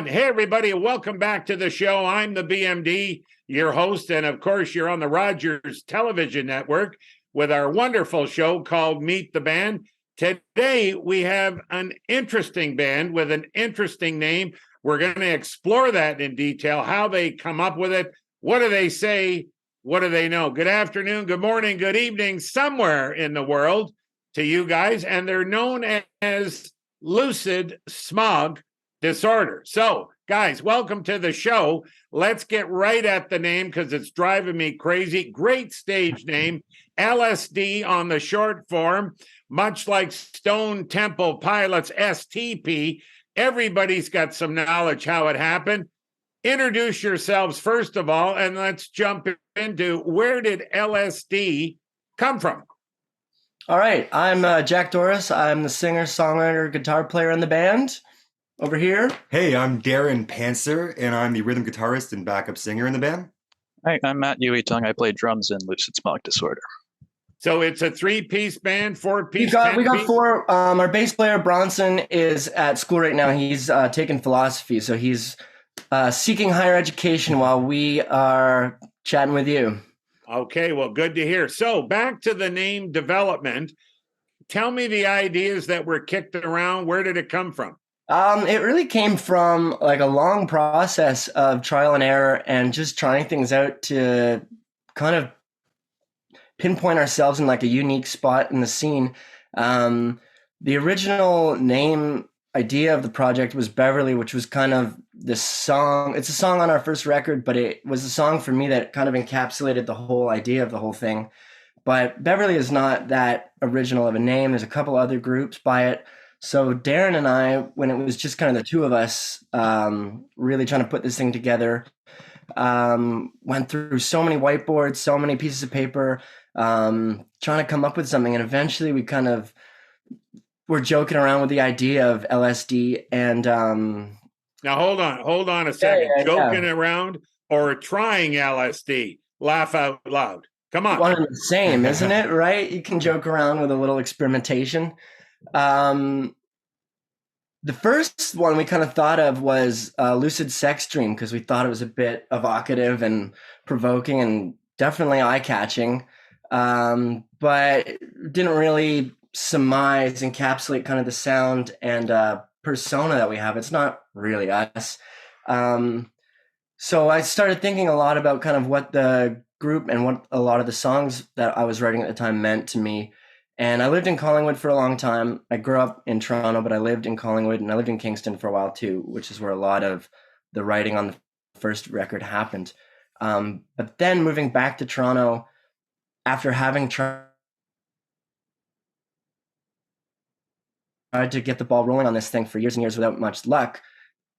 on. Hey, everybody, welcome back to the show. I'm the BMD, your host, and of course, you're on the Rogers Television Network with our wonderful show called Meet the Band. Today, we have an interesting band with an interesting name. We're going to explore that in detail, how they come up with it. What do they say? What do they know? Good afternoon, good morning, good evening, somewhere in the world to you guys. And they're known as Lucid Smog Disorder. So, guys, welcome to the show. Let's get right at the name because it's driving me crazy. Great stage name, LSD on the short form, much like Stone Temple Pilots, STP. Everybody's got some knowledge how it happened. Introduce yourselves first of all, and let's jump into where did LSD come from? All right, I'm Jack Doris. I'm the singer, songwriter, guitar player in the band. Over here. Hey, I'm Darren Pantzer, and I'm the rhythm guitarist and backup singer in the band. Hi, I'm Matt Uetung. I play drums in Lucid Smog Disorder. So it's a three-piece band, four-piece. We got four. Our bass player Bronson is at school right now. He's taking philosophy, so he's seeking higher education while we are chatting with you. Okay, well, good to hear. So back to the name development. Tell me the ideas that were kicked around. Where did it come from? It really came from like a long process of trial and error and just trying things out to kind of pinpoint ourselves in like a unique spot in the scene. The original name idea of the project was Beverly, which was kind of this song. It's a song on our first record, but it was a song for me that kind of encapsulated the whole idea of the whole thing. But Beverly is not that original of a name. There's a couple other groups by it. So Darren and I, when it was just kind of the two of us, really trying to put this thing together, went through so many whiteboards, so many pieces of paper, trying to come up with something. And eventually we kind of were joking around with the idea of LSD. And now hold on a second. Joking around or trying LSD? Laugh out loud. Come on. One and the same, isn't it? Right? You can joke around with a little experimentation. The first one we kind of thought of was Lucid Sex Dream because we thought it was a bit evocative and provoking and definitely eye-catching, but didn't really encapsulate kind of the sound and persona that we have. It's not really us. So I started thinking a lot about kind of what the group and what a lot of the songs that I was writing at the time meant to me. And I lived in Collingwood for a long time. I grew up in Toronto, but I lived in Collingwood and I lived in Kingston for a while too, which is where a lot of the writing on the first record happened. But then moving back to Toronto after having tried to get the ball rolling on this thing for years and years without much luck,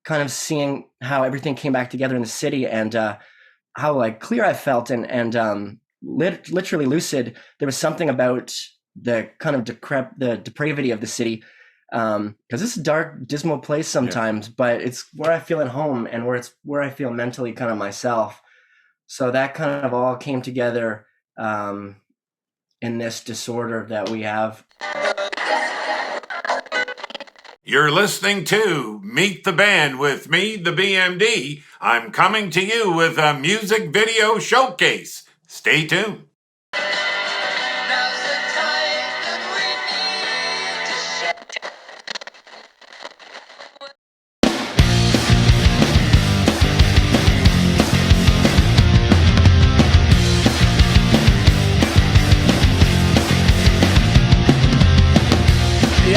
kind of seeing how everything came back together in the city and how like clear I felt and literally lucid. There was something about the kind of the depravity of the city, because it's a dark, dismal place sometimes, but it's where I feel at home and where I feel mentally kind of myself. So that kind of all came together in this disorder that we have. You're listening to Meet the Band with me, the BMD. I'm coming to you with a music video showcase. Stay tuned.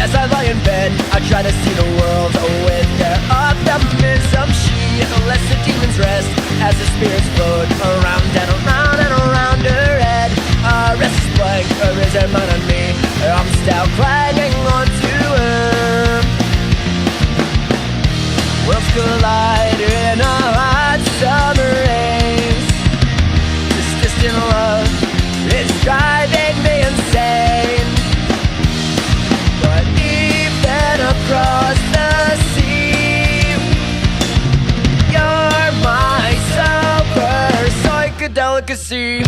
As I lie in bed, I try to see the world with their optimism. She lets the demons rest as the spirits float around and around and around her head. A restless blank, is her mind on me. I'm still clinging on to her. Worlds collide in a hot summer rain. This distant love is driving me insane. But even across the sea, you're my super psychedelicacy.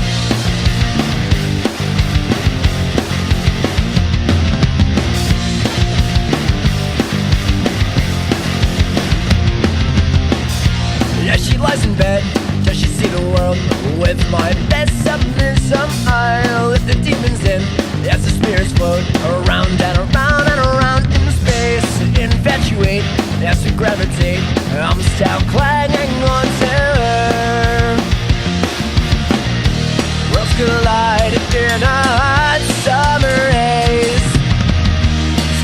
lies in bed. Does she see the world with my pessimism? I let the demons in as the spirits float around and around and around in space. Infatuate as we gravitate. I'm still clinging on to her. Worlds collide in a hot summer haze.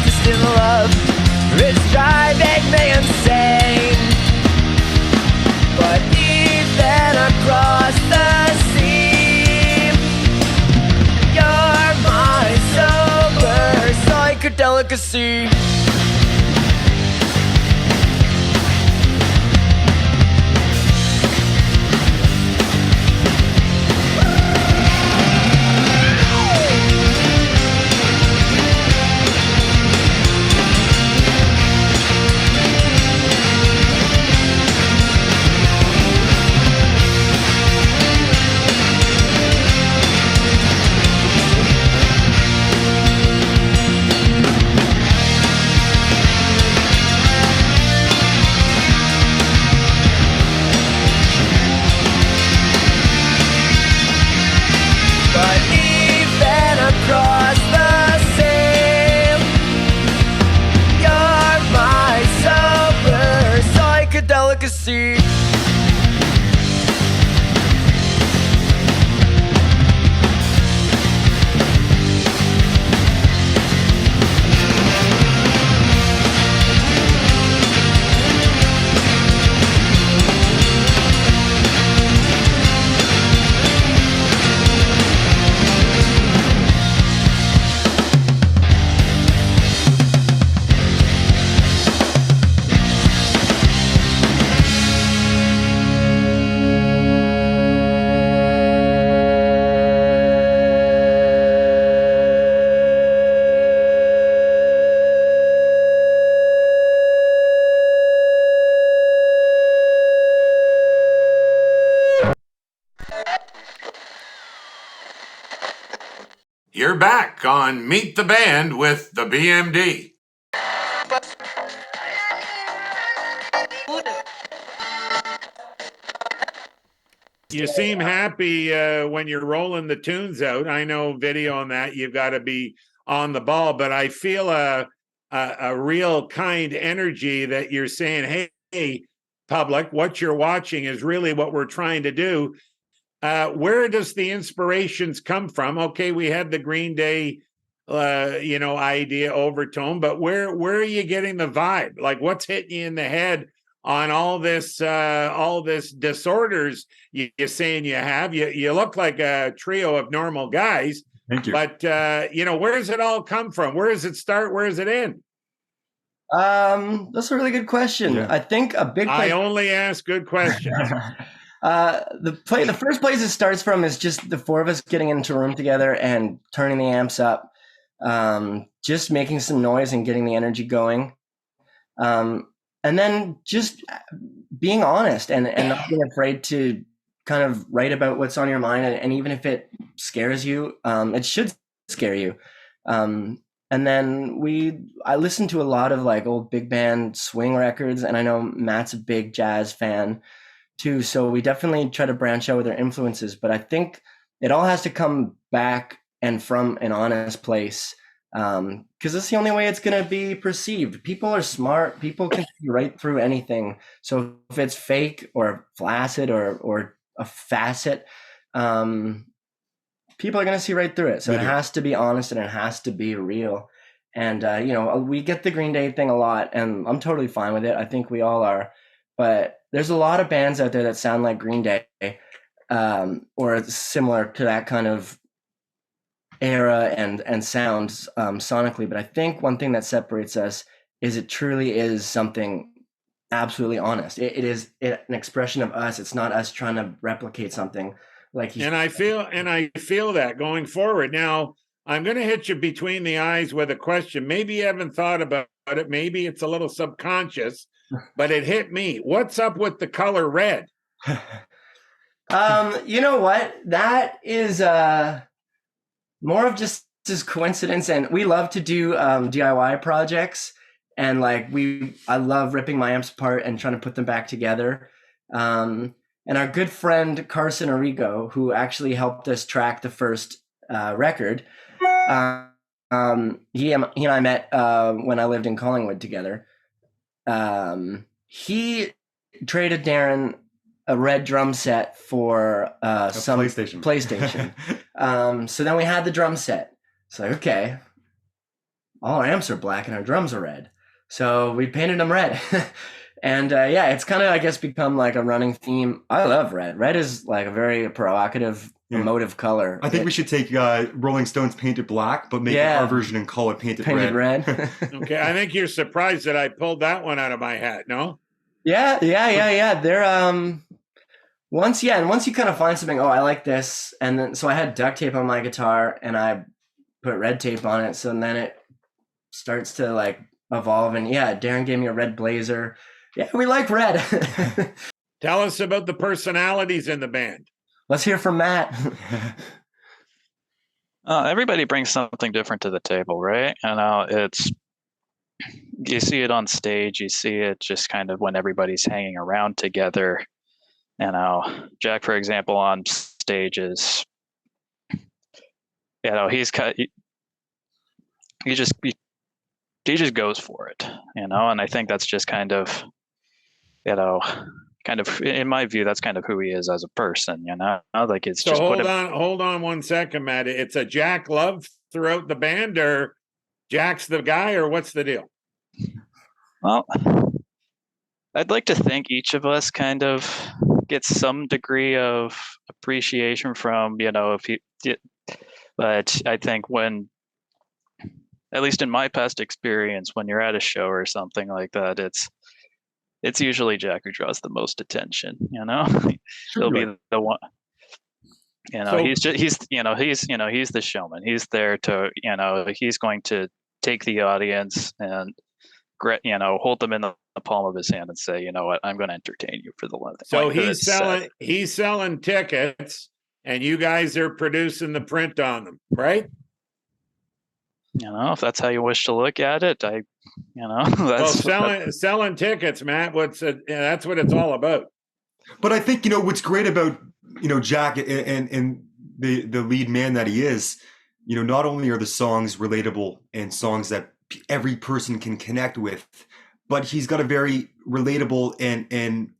Distant love is driving me insane. But even across the sea, you're my sober psychedelicacy. Delicacy. You're back on Meet the Band with the BMD. You seem happy when you're rolling the tunes out. I know video on that, you've got to be on the ball, but I feel a real kind energy that you're saying, hey, public, what you're watching is really what we're trying to do. Where does the inspirations come from? Okay, we had the Green Day, idea overtone, but where are you getting the vibe? Like, what's hitting you in the head on all this disorders you're saying you have? You look like a trio of normal guys. Thank you. But where does it all come from? Where does it start? Where does it end? That's a really good question. Yeah. I think a big place. I only ask good questions. The first place it starts from is just the four of us getting into a room together and turning the amps up, just making some noise and getting the energy going, and then just being honest and not being afraid to kind of write about what's on your mind, and even if it scares you, it should scare you. And then I listen to a lot of like old big band swing records, and I know Matt's a big jazz fan too, so we definitely try to branch out with our influences, but I think it all has to come back and from an honest place, because that's the only way it's going to be perceived. People are smart. People can see right through anything. So if it's fake or flaccid or a facet, people are going to see right through it. So it has to be honest and it has to be real. And we get the Green Day thing a lot, and I'm totally fine with it. I think we all are. But there's a lot of bands out there that sound like Green Day, or similar to that kind of era and sounds sonically. But I think one thing that separates us is it truly is something absolutely honest. It is an expression of us. It's not us trying to replicate something like. And I feel that going forward. Now, I'm going to hit you between the eyes with a question. Maybe you haven't thought about it. Maybe it's a little subconscious, but it hit me. What's up with the color red? You know what? That is more of just coincidence. And we love to do DIY projects. And I love ripping my amps apart and trying to put them back together. And our good friend Carson Arrigo, who actually helped us track the first record, he and I met when I lived in Collingwood together. He traded Darren a red drum set for some PlayStation. So then we had the drum set. It's like, okay, all our amps are black and our drums are red. So we painted them red. And it's kind of, I guess, become like a running theme. I love red. Red is like a very provocative, emotive color. I think we should take Rolling Stones Painted Black, but make it our version and call it Painted Red. Okay, I think you're surprised that I pulled that one out of my hat, no? Yeah. They're once you kind of find something, I like this, and then so I had duct tape on my guitar and I put red tape on it, so then it starts to like evolve. And Darren gave me a red blazer. Yeah, we like red. Tell us about the personalities in the band. Let's hear from Matt. Everybody brings something different to the table, right? You see it on stage, you see it just kind of when everybody's hanging around together. Jack, for example, on stage is, he just goes for it, and I think that's just kind of in my view, that's kind of who he is as a person, like it's so just hold on 1 second, Matt. It's a Jack love throughout the band, or Jack's the guy, or what's the deal? Well, I'd like to think each of us kind of gets some degree of appreciation from, but I think when, at least in my past experience, when you're at a show or something like that, it's usually Jack who draws the most attention, He'll be the one, he's the showman. He's there to, he's going to take the audience and, hold them in the palm of his hand and say, you know what, I'm going to entertain you for the one thing. So he's selling tickets and you guys are producing the print on them, right? If that's how you wish to look at it, that's selling tickets, Matt. That's what it's all about. But I think, what's great about, Jack and the lead man that he is, not only are the songs relatable and songs that every person can connect with, but he's got a very relatable and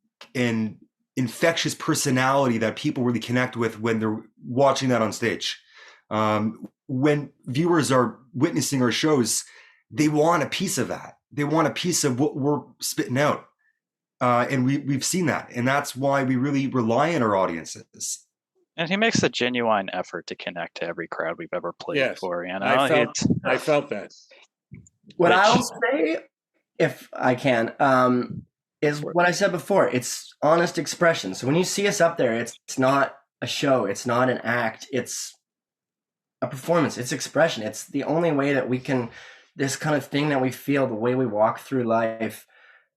infectious personality that people really connect with when they're watching that on stage. When viewers are witnessing our shows, they want a piece of that. They want a piece of what we're spitting out. And we've seen that. And that's why we really rely on our audiences. And he makes a genuine effort to connect to every crowd we've ever played for. I felt that. What I'll say, if I can, is what I said before. It's honest expression. So when you see us up there, it's not a show. It's not an act. It's a performance. It's expression. It's the only way that we can, this kind of thing that we feel, the way we walk through life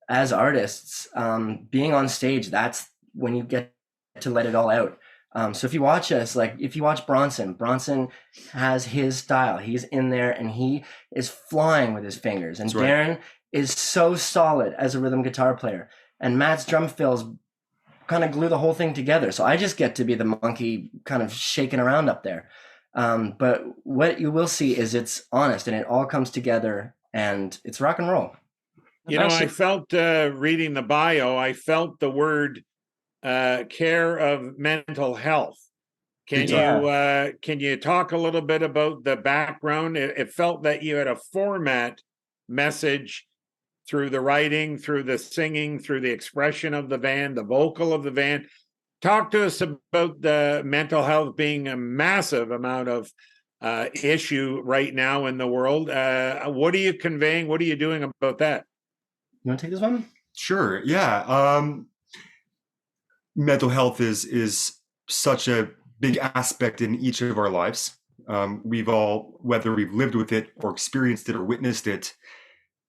as artists, being on stage, that's when you get to let it all out. So if you watch us, like if you watch Bronson has his style. He's in there and he is flying with his fingers. And That's Darren right. is so solid as a rhythm guitar player. And Matt's drum fills kind of glue the whole thing together. So I just get to be the monkey kind of shaking around up there. But what you will see is it's honest and it all comes together and it's rock and roll. I felt reading the bio, I felt the word care of mental health. Can you talk a little bit about the background? It felt that you had a format message through the writing, through the singing, through the expression of the band, the vocal of the band. Talk to us about the mental health being a massive amount of issue right now in the world. What are you conveying? What are you doing about that? You want to take this one? Sure. Yeah. Mental health is such a big aspect in each of our lives. We've all, whether we've lived with it or experienced it or witnessed it,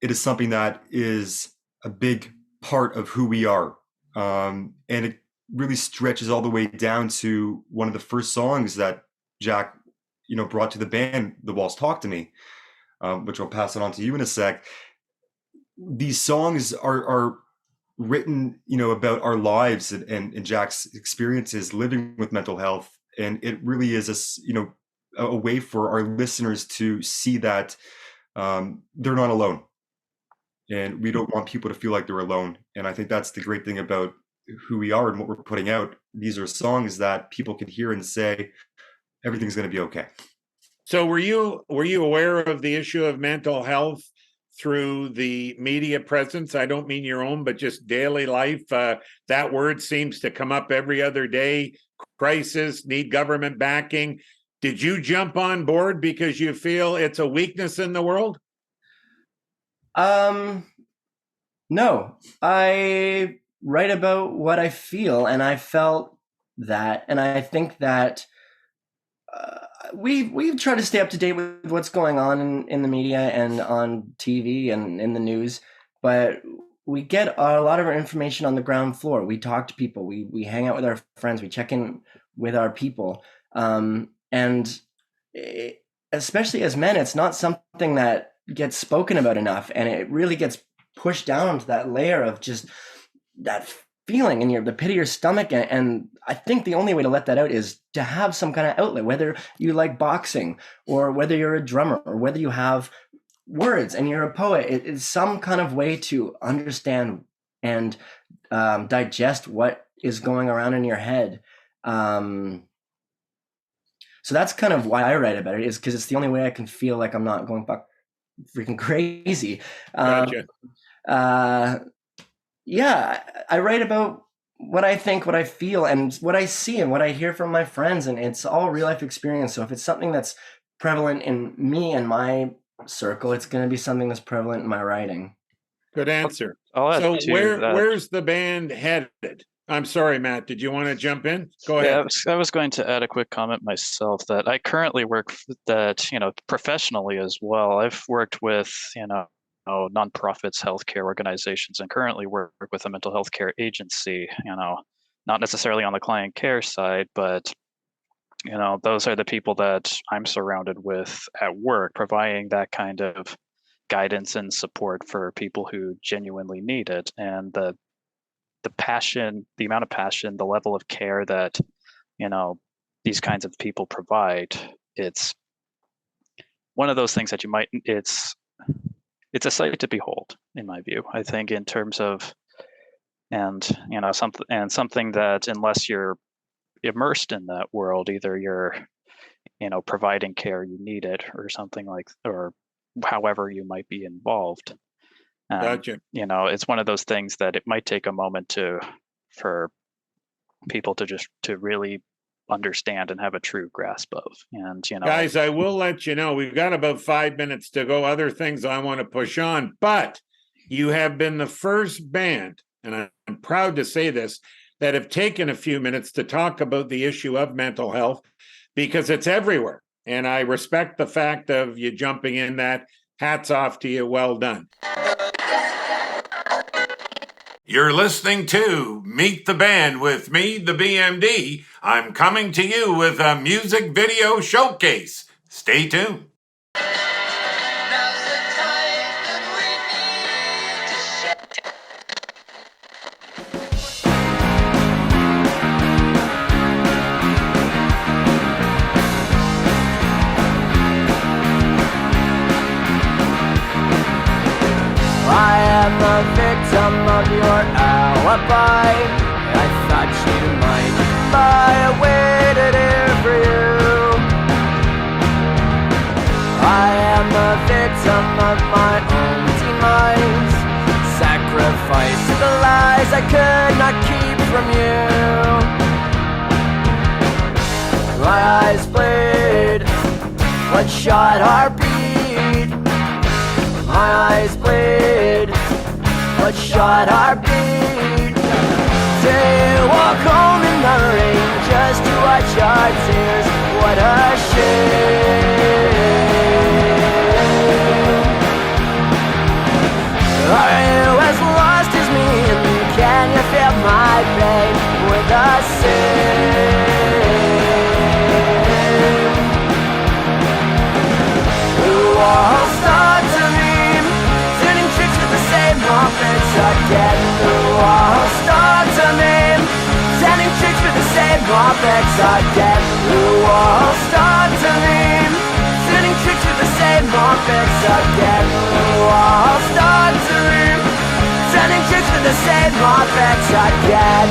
it is something that is a big part of who we are. And it really stretches all the way down to one of the first songs that Jack, brought to the band, The Walls Talk to Me, which I'll pass it on to you in a sec. These songs are written, about our lives and Jack's experiences living with mental health. And it really is a way for our listeners to see that they're not alone. And we don't want people to feel like they're alone. And I think that's the great thing about who we are and what we're putting out. These are songs that people can hear and say, everything's going to be okay. So were you aware of the issue of mental health through the media presence? I don't mean your own, but just daily life. That word seems to come up every other day. Crisis, need government backing. Did you jump on board because you feel it's a weakness in the world? No, I write about what I feel, and I felt that, and I think that we've tried to stay up to date with what's going on in the media and on TV and in the news, but we get a lot of our information on the ground floor. We talk to people, we hang out with our friends, we check in with our people, and especially as men, it's not something that gets spoken about enough, and it really gets pushed down to that layer of just that feeling in the pit of your stomach. And I think the only way to let that out is to have some kind of outlet, whether you like boxing or whether you're a drummer or whether you have words and you're a poet. It's some kind of way to understand and digest what is going around in your head. So that's kind of why I write about it, is because it's the only way I can feel like I'm not going freaking crazy. Gotcha. Yeah, I write about what I think, what I feel, and what I see and what I hear from my friends, and it's all real life experience. So if it's something that's prevalent in me and my circle, it's going to be something that's prevalent in my writing. Good answer. I'll add So to where's the band headed? I'm sorry, Matt, did you want to jump in? Go ahead. I was going to add a quick comment myself that I currently work professionally as well. I've worked with, nonprofits, healthcare organizations, and currently work with a mental health care agency, not necessarily on the client care side, but, those are the people that I'm surrounded with at work, providing that kind of guidance and support for people who genuinely need it. And the passion, the amount of passion, the level of care that, these kinds of people provide, it's one of those things that it's a sight to behold, in my view. I think in terms of, something that, unless you're immersed in that world, either you're, providing care, you need it, or something or however you might be involved. Gotcha. It's one of those things that it might take a moment for people to really understand and have a true grasp of. And guys, I will let you know we've got about 5 minutes to go. Other things I want to push on, but you have been the first band, and I'm proud to say this, that have taken a few minutes to talk about the issue of mental health, because it's everywhere. And I respect the fact of you jumping in that. Hats off to you. Well done. You're listening to Meet the Band with me, the BMD. I'm coming to you with a music video showcase. Stay tuned. I am the victim of your alibi. I thought you might buy a way to live for you. I am the victim of my own demise. Sacrifice the lies I could not keep from you. My eyes bleed, bloodshot heartbeat. My eyes bleed, bloodshot heartbeat. Do you walk home in the rain just to watch our tears? What a shame. Are you as lost as me, and can you feel my pain with the same? You all start to dream, turning tricks with the same offense again. fix again. The walls start to lean, sending tricks with the same old fix again. The walls start to lean, sending tricks with the same old fix again.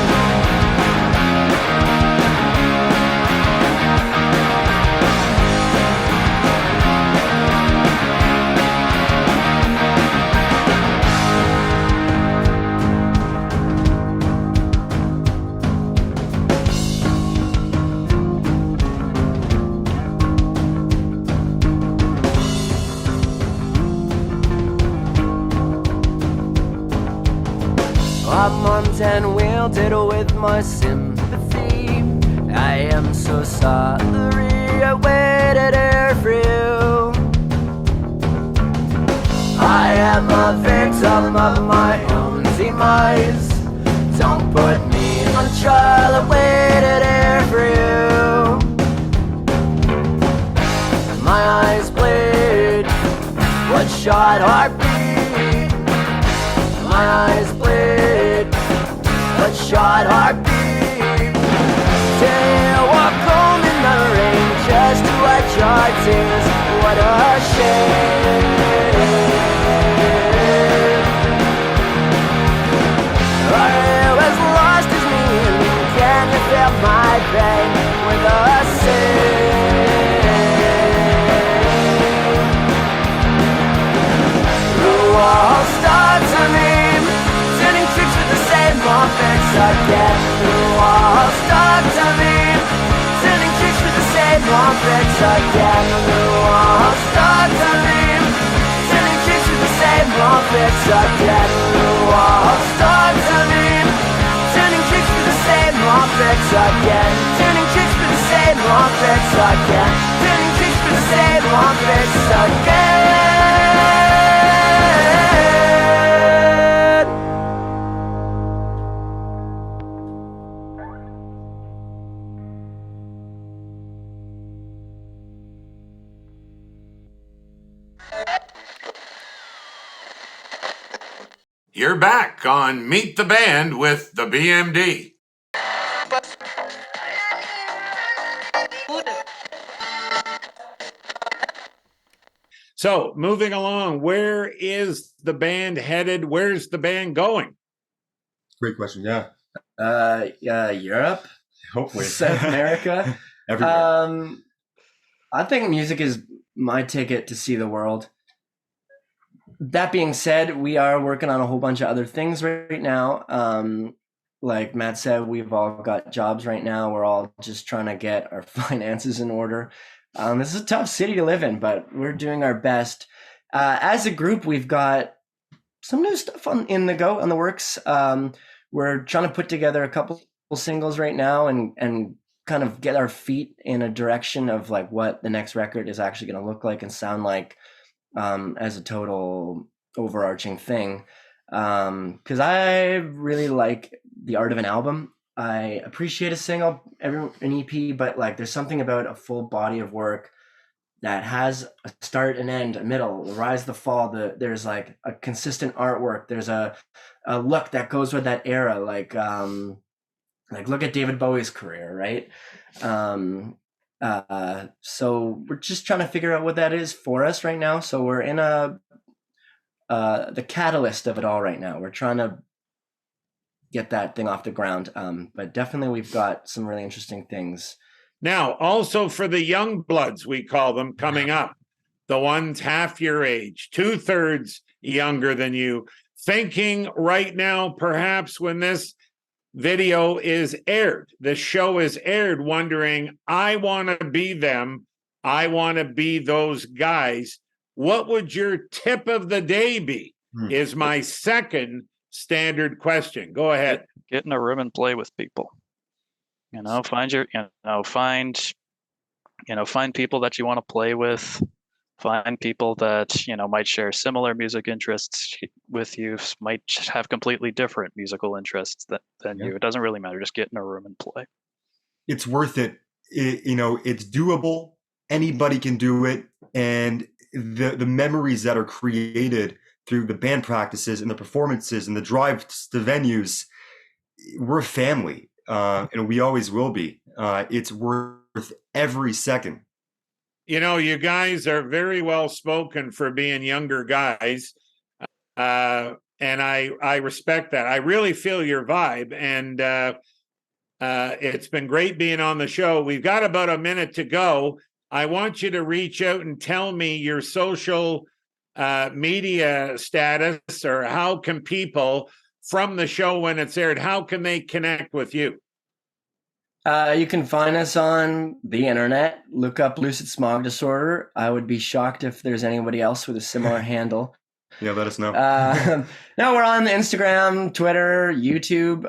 I'm unten-wheeled with my sympathy. I am so sorry I waited here for you. I am a victim of my own demise. Don't put me on trial, I waited here for you. My eyes bleed, bloodshot heartbeat. My eyes bleed, bloodshot heartbeat. Till I walk home in the rain just to watch our tears. What a shame. Are you as lost as me? Can you feel my pain? We're the same. The wall starts to lean, sending tricks with the same old fix again. The wall starts to lean, sending tricks with the same old fix again. The wall starts to lean, sending tricks with the same old fix again. The wall starts to lean, sending tricks with the same old fix again. Turning tricks with the same old fix again. Turning tricks with the same old fix again. You're back on Meet the Band with the BMD. So, moving along, where is the band headed? Where's the band going? Great question. Yeah. Europe, Hopefully. South America. Everywhere. I think music is my ticket to see the world. That being said, we are working on a whole bunch of other things right now. Like Matt said, we've all got jobs right now. We're all just trying to get our finances in order. This is a tough city to live in, but we're doing our best. As a group, we've got some new stuff in the works. We're trying to put together a couple singles right now and kind of get our feet in a direction of like what the next record is actually going to look like and sound like. As a total overarching thing, because I really like the art of an album. I appreciate a single, an EP, but like there's something about a full body of work that has a start and end, a middle, the rise, the fall. There's like a consistent artwork. There's a look that goes with that era. Like look at David Bowie's career, right? So we're just trying to figure out what that is for us right now. So we're in the catalyst of it all right now. We're trying to get that thing off the ground. But definitely we've got some really interesting things. Now, also for the young bloods, we call them, coming up, the ones half your age, 2/3 younger than you, thinking right now, perhaps when this video is aired, the show is aired, wondering, I want to be them. I want to be those guys. What would your tip of the day be? Is my second standard question. Go ahead. Get in a room and play with people. Find people that you want to play with. Find people that, might share similar music interests with you, might have completely different musical interests than you. It doesn't really matter. Just get in a room and play. It's worth it. It's doable. Anybody can do it. And the memories that are created through the band practices and the performances and the drives to venues, we're a family. and we always will be. It's worth every second. You know, you guys are very well spoken for being younger guys. And I respect that. I really feel your vibe. And it's been great being on the show. We've got about a minute to go. I want you to reach out and tell me your social media status, or how can people from the show when it's aired, how can they connect with you? You can find us on the internet. Look up Lucid Smog Disorder. I would be shocked if there's anybody else with a similar handle. Yeah, let us know. No, we're on Instagram, Twitter, YouTube,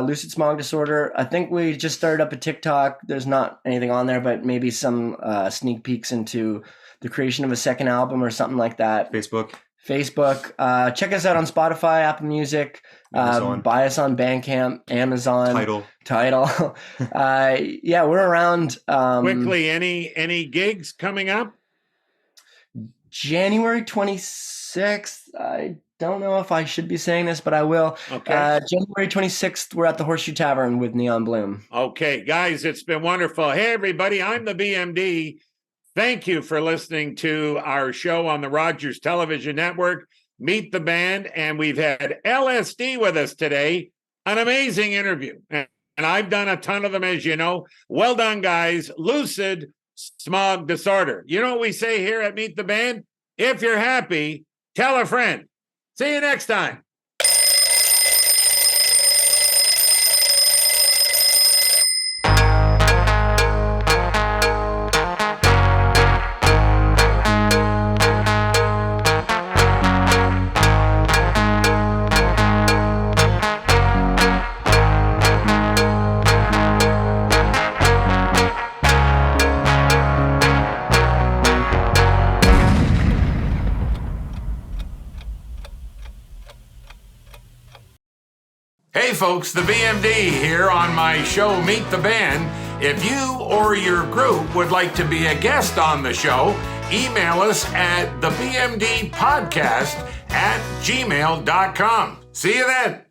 Lucid Smog Disorder. I think we just started up a TikTok. There's not anything on there, but maybe some sneak peeks into the creation of a second album or something like that. Facebook. Check us out on Spotify, Apple Music. Buy us on Bandcamp, Amazon. Tidal. Yeah, we're around. Quickly, any gigs coming up? January 26th. I don't know if I should be saying this, but I will. Okay. January 26th, we're at the Horseshoe Tavern with Neon Bloom. Okay, guys, it's been wonderful. Hey, everybody, I'm the BMD. Thank you for listening to our show on the Rogers Television Network, Meet the Band. And we've had LSD with us today. An amazing interview. And I've done a ton of them, as you know. Well done, guys. Lucid Smog Disorder. You know what we say here at Meet the Band? If you're happy, tell a friend. See you next time. Hey folks, the BMD here on my show, Meet the Band. If you or your group would like to be a guest on the show, email us at thebmdpodcast@gmail.com. See you then.